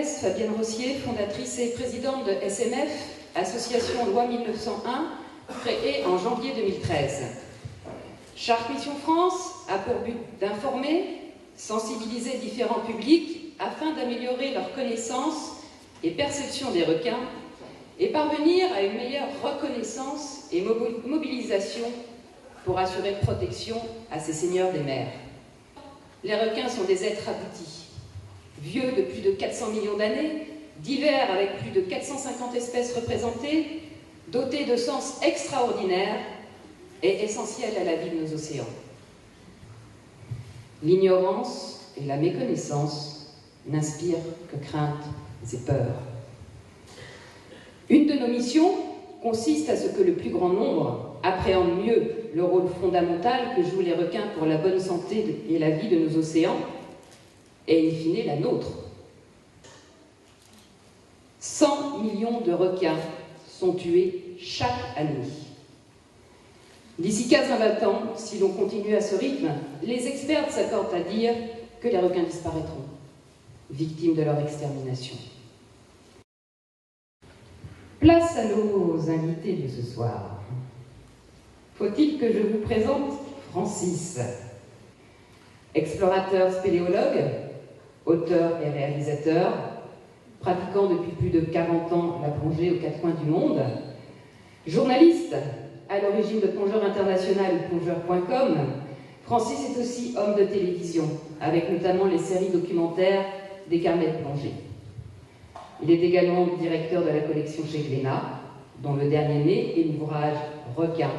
Inès Fabienne Rossier, fondatrice et présidente de SMF, Association Loi 1901, créée en janvier 2013. Shark Mission France a pour but d'informer, sensibiliser différents publics afin d'améliorer leur connaissance et perception des requins et parvenir à une meilleure reconnaissance et mobilisation pour assurer protection à ces seigneurs des mers. Les requins sont des êtres aboutis, vieux de plus de 400 millions d'années, divers avec plus de 450 espèces représentées, dotés de sens extraordinaires et essentiels à la vie de nos océans. L'ignorance et la méconnaissance n'inspirent que crainte et peur. Une de nos missions consiste à ce que le plus grand nombre appréhende mieux le rôle fondamental que jouent les requins pour la bonne santé et la vie de nos océans, et in fine la nôtre. 100 millions de requins sont tués chaque année. D'ici 15 à 20 ans, si l'on continue à ce rythme, les experts s'accordent à dire que les requins disparaîtront, victimes de leur extermination. Place à nos invités de ce soir. Faut-il que je vous présente Francis, explorateur spéléologue, auteur et réalisateur, pratiquant depuis plus de 40 ans la plongée aux quatre coins du monde, journaliste à l'origine de Plongeur International ou Plongeur.com, Francis est aussi homme de télévision, avec notamment les séries documentaires des carnets de plongée. Il est également directeur de la collection chez Glénat, dont le dernier né est l'ouvrage Requin,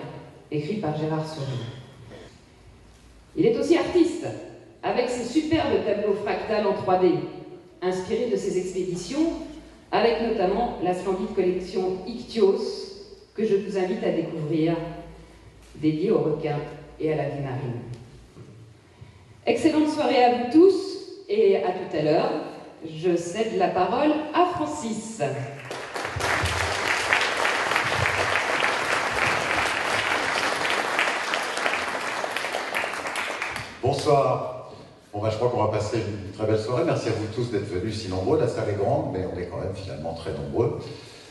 écrit par Gérard Saury. Il est aussi artiste, avec ses superbes tableaux fractales en 3D, inspirés de ses expéditions, avec notamment la splendide collection Ichthyoos, que je vous invite à découvrir, dédiée aux requins et à la vie marine. Excellente soirée à vous tous, et à tout à l'heure. Je cède la parole à Francis. Bonsoir. Bon, je crois qu'on va passer une très belle soirée. Merci à vous tous d'être venus si nombreux. La salle est grande, mais on est quand même finalement très nombreux.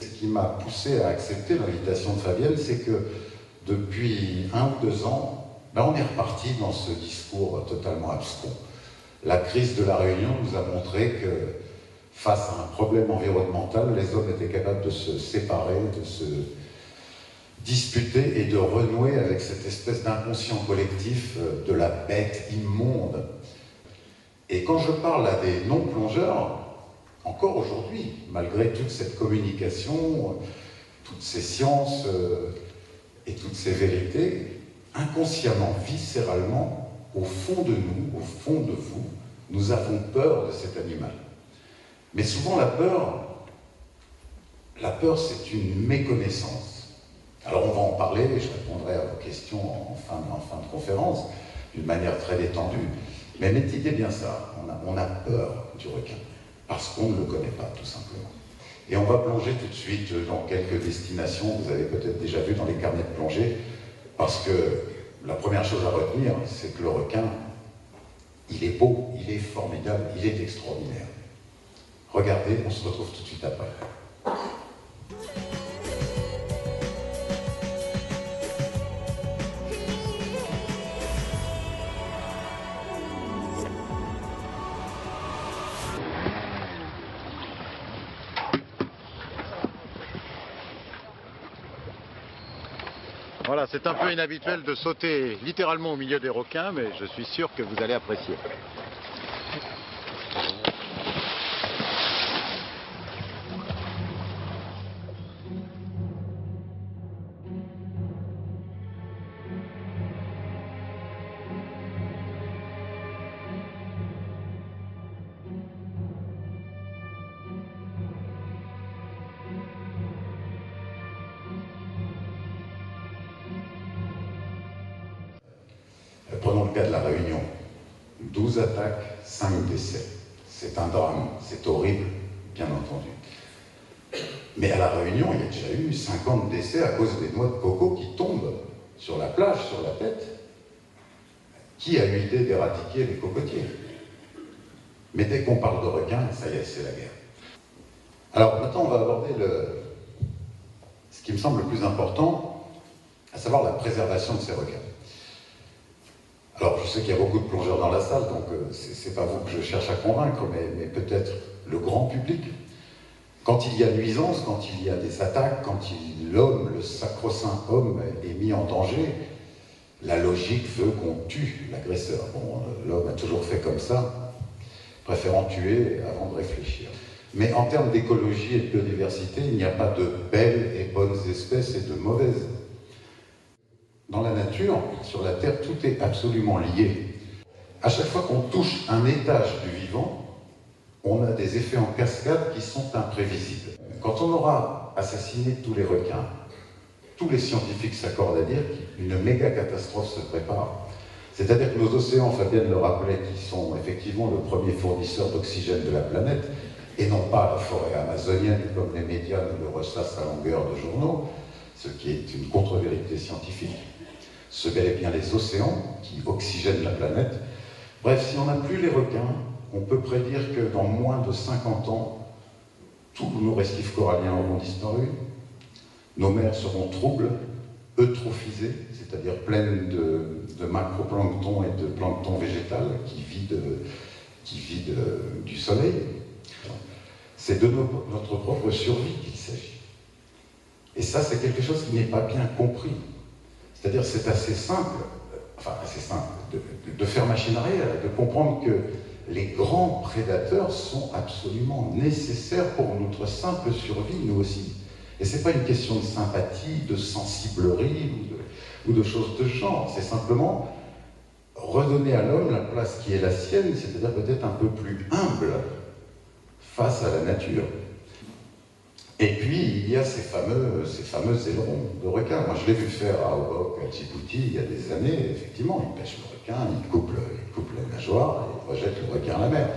Ce qui m'a poussé à accepter l'invitation de Fabienne, c'est que depuis 1 ou 2 ans, on est reparti dans ce discours totalement abscon. La crise de la Réunion nous a montré que face à un problème environnemental, les hommes étaient capables de se séparer, de se disputer et de renouer avec cette espèce d'inconscient collectif de la bête immonde. Et quand je parle à des non-plongeurs, encore aujourd'hui, malgré toute cette communication, toutes ces sciences et toutes ces vérités, inconsciemment, viscéralement, au fond de nous, au fond de vous, nous avons peur de cet animal. Mais souvent la peur c'est une méconnaissance. Alors on va en parler, je répondrai à vos questions en fin de conférence, d'une manière très détendue, mais mettez bien ça, on a peur du requin, parce qu'on ne le connaît pas, tout simplement. Et on va plonger tout de suite dans quelques destinations, vous avez peut-être déjà vu dans les carnets de plongée, parce que la première chose à retenir, c'est que le requin, il est beau, il est formidable, il est extraordinaire. Regardez, on se retrouve tout de suite après. Voilà, c'est un peu inhabituel de sauter littéralement au milieu des requins, mais je suis sûr que vous allez apprécier. Prenons le cas de la Réunion. 12 attaques, 5 décès. C'est un drame, c'est horrible, bien entendu. Mais à la Réunion, il y a déjà eu 50 décès à cause des noix de coco qui tombent sur la plage, sur la tête. Qui a eu l'idée d'éradiquer les cocotiers? Mais dès qu'on parle de requins, ça y est, c'est la guerre. Alors maintenant, on va aborder ce qui me semble le plus important, à savoir la préservation de ces requins. Alors, je sais qu'il y a beaucoup de plongeurs dans la salle, donc c'est pas vous que je cherche à convaincre, mais peut-être le grand public. Quand il y a nuisance, quand il y a des attaques, quand l'homme, le sacro-saint homme, est mis en danger, la logique veut qu'on tue l'agresseur. Bon, l'homme a toujours fait comme ça, préférant tuer avant de réfléchir. Mais en termes d'écologie et de biodiversité, il n'y a pas de belles et bonnes espèces et de mauvaises. Dans la nature, sur la Terre, tout est absolument lié. À chaque fois qu'on touche un étage du vivant, on a des effets en cascade qui sont imprévisibles. Quand on aura assassiné tous les requins, tous les scientifiques s'accordent à dire qu'une méga catastrophe se prépare. C'est-à-dire que nos océans, Fabienne le rappelait, qui sont effectivement le premier fournisseur d'oxygène de la planète, et non pas la forêt amazonienne comme les médias nous le ressassent à longueur de journaux, ce qui est une contre-vérité scientifique. Ce bel et bien les océans qui oxygènent la planète. Bref, si on n'a plus les requins, on peut prédire que dans moins de 50 ans, tous nos récifs coralliens auront disparu, nos mers seront troubles, eutrophisées, c'est-à-dire pleines de macroplancton et de plancton végétal qui vit du soleil. C'est de notre propre survie qu'il s'agit. Et ça, c'est quelque chose qui n'est pas bien compris. C'est-à-dire, c'est assez simple, de faire machine arrière, de comprendre que les grands prédateurs sont absolument nécessaires pour notre simple survie, nous aussi. Et ce n'est pas une question de sympathie, de sensiblerie ou de choses de genre, c'est simplement redonner à l'homme la place qui est la sienne, c'est-à-dire peut-être un peu plus humble face à la nature. Et puis, il y a ces fameux ailerons de requins. Moi, je l'ai vu faire à Obok, à Djibouti, il y a des années. Effectivement, ils pêchent le requin, ils coupent la nageoire et ils rejettent le requin à la mer.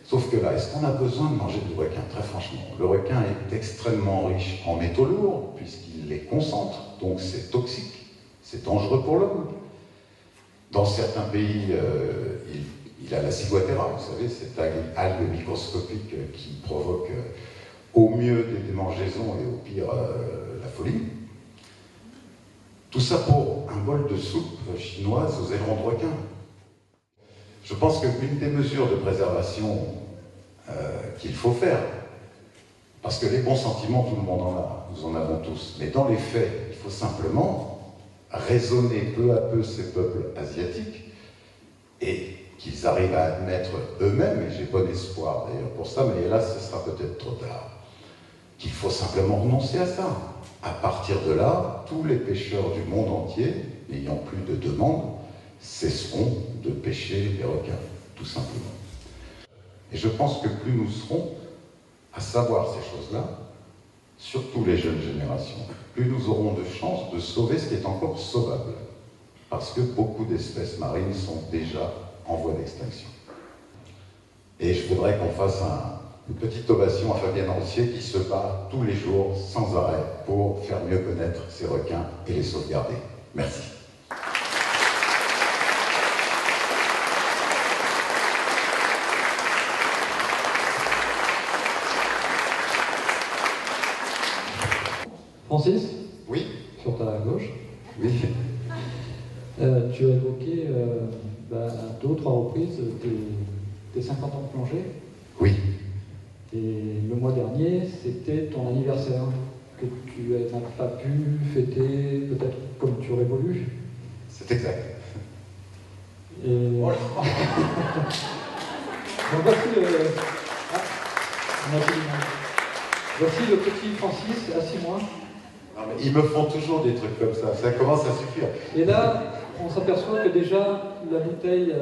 Sauf que là, est-ce qu'on a besoin de manger du requin? Très franchement, le requin est extrêmement riche en métaux lourds, puisqu'il les concentre, donc c'est toxique, c'est dangereux pour l'homme. Dans certains pays, il a la ciguatera, vous savez, cette algue microscopique qui provoque au mieux des démangeaisons et au pire la folie. Tout ça pour un bol de soupe chinoise aux ailerons de requin. Je pense qu'une des mesures de préservation qu'il faut faire, parce que les bons sentiments, tout le monde en a, nous en avons tous, mais dans les faits, il faut simplement raisonner peu à peu ces peuples asiatiques et qu'ils arrivent à admettre eux-mêmes, et j'ai bon espoir d'ailleurs pour ça, mais hélas, ce sera peut-être trop tard, qu'il faut simplement renoncer à ça. À partir de là, tous les pêcheurs du monde entier, n'ayant plus de demande, cesseront de pêcher les requins, tout simplement. Et je pense que plus nous serons à savoir ces choses-là, surtout les jeunes générations, plus nous aurons de chances de sauver ce qui est encore sauvable, parce que beaucoup d'espèces marines sont déjà en voie d'extinction. Et je voudrais qu'on fasse une petite ovation à Fabienne Rancière qui se bat tous les jours, sans arrêt, pour faire mieux connaître ces requins et les sauvegarder. Merci. Francis, Oui. sur ta gauche, Oui. tu as évoqué à 2 ou 3 reprises tes 50 ans de plongée. Oui. Et le mois dernier, c'était ton anniversaire, que tu n'as pas pu fêter peut-être comme tu aurais voulu. C'est exact. Et... Oh Donc voici le petit Francis à 6 mois. Non, mais ils me font toujours des trucs comme ça commence à suffire. Et là, on s'aperçoit que déjà, la bouteille,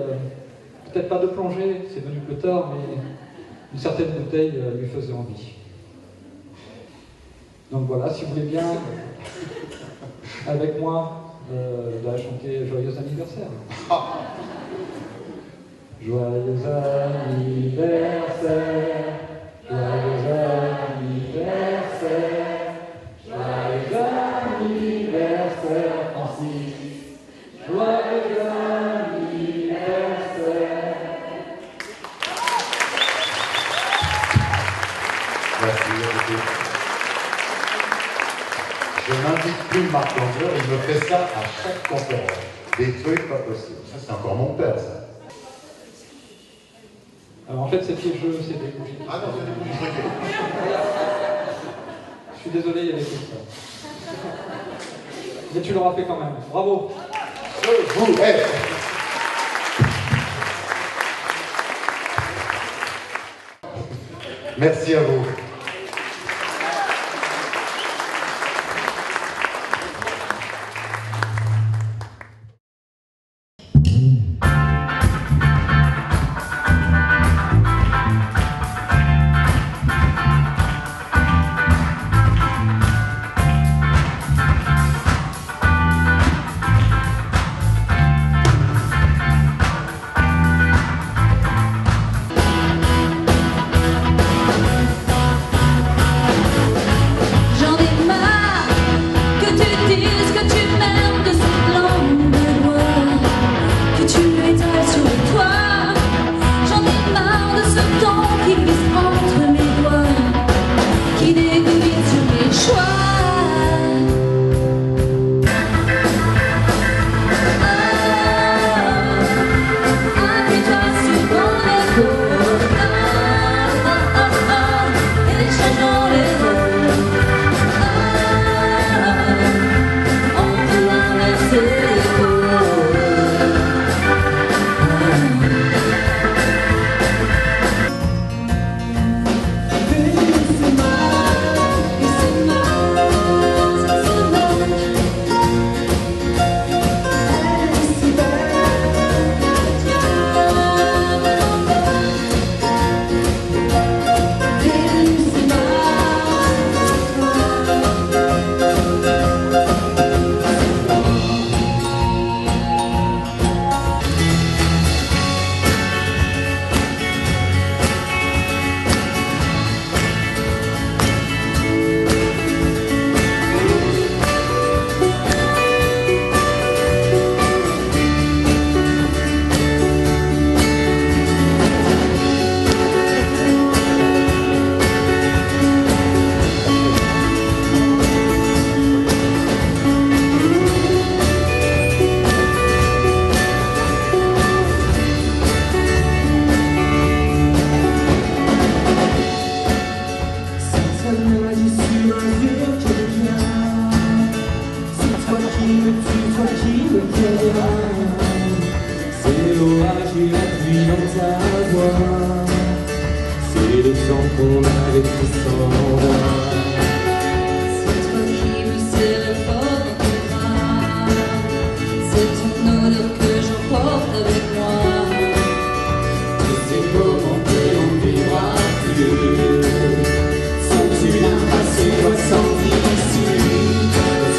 peut-être pas de plongée, c'est venu plus tard, mais une certaine bouteille lui faisait envie. Donc voilà, si vous voulez bien, avec moi, chanter Joyeux anniversaire. Joyeux anniversaire, joyeux anniversaire, joyeux anniversaire, Francis, joyeux anniversaire. Merci. Je n'invite plus Marc Langer, il me fait ça à chaque conférence. Des trucs pas possibles. Ça, c'est encore mon père, ça. Alors en fait, ces petits jeux, c'est des bougies. Ah non, c'est des bougies truquées. Je suis désolé, il y avait que ça. Mais tu l'auras fait quand même. Bravo. Je vous aide. Merci à vous. C'est l'orage et la pluie dans ta voix, c'est le sang qu'on avait tous en moi. C'est toi qui me serre fort dans tes bras, c'est ton odeur que j'emporte avec moi. Tous ces moments que l'on vivra plus, sont une impasse sans issue.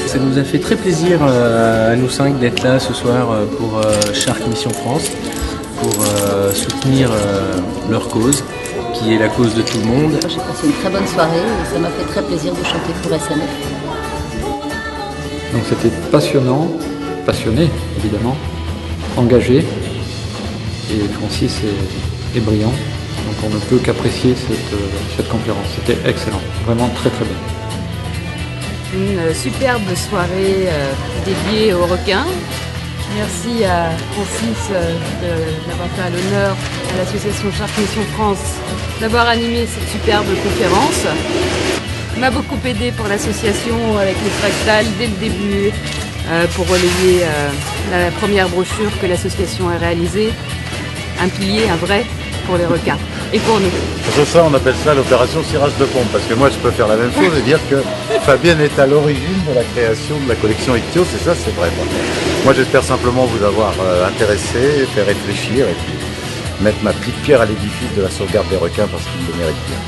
Ça nous a fait très plaisir à nous cinq d'être là ce soir pour Shark Mission France, pour soutenir leur cause, qui est la cause de tout le monde. J'ai passé une très bonne soirée et ça m'a fait très plaisir de chanter pour SNF. Donc c'était passionnant, passionné évidemment, engagé, et Francis est brillant. Donc on ne peut qu'apprécier cette conférence. C'était excellent, vraiment très très bien. Une superbe soirée dédiée aux requins. Merci à Francis d'avoir fait l'honneur à l'association Shark Mission France d'avoir animé cette superbe conférence. Il m'a beaucoup aidé pour l'association avec les fractales dès le début pour relayer la première brochure que l'association a réalisée. Un pilier, un vrai pour les requins et pour nous. C'est ça, on appelle ça l'opération cirage de pompe, parce que moi je peux faire la même chose et dire que Fabienne est à l'origine de la création de la collection Ichthyos, et ça c'est vrai. Moi j'espère simplement vous avoir intéressé, faire réfléchir et puis mettre ma petite pierre à l'édifice de la sauvegarde des requins parce qu'ils le méritent bien.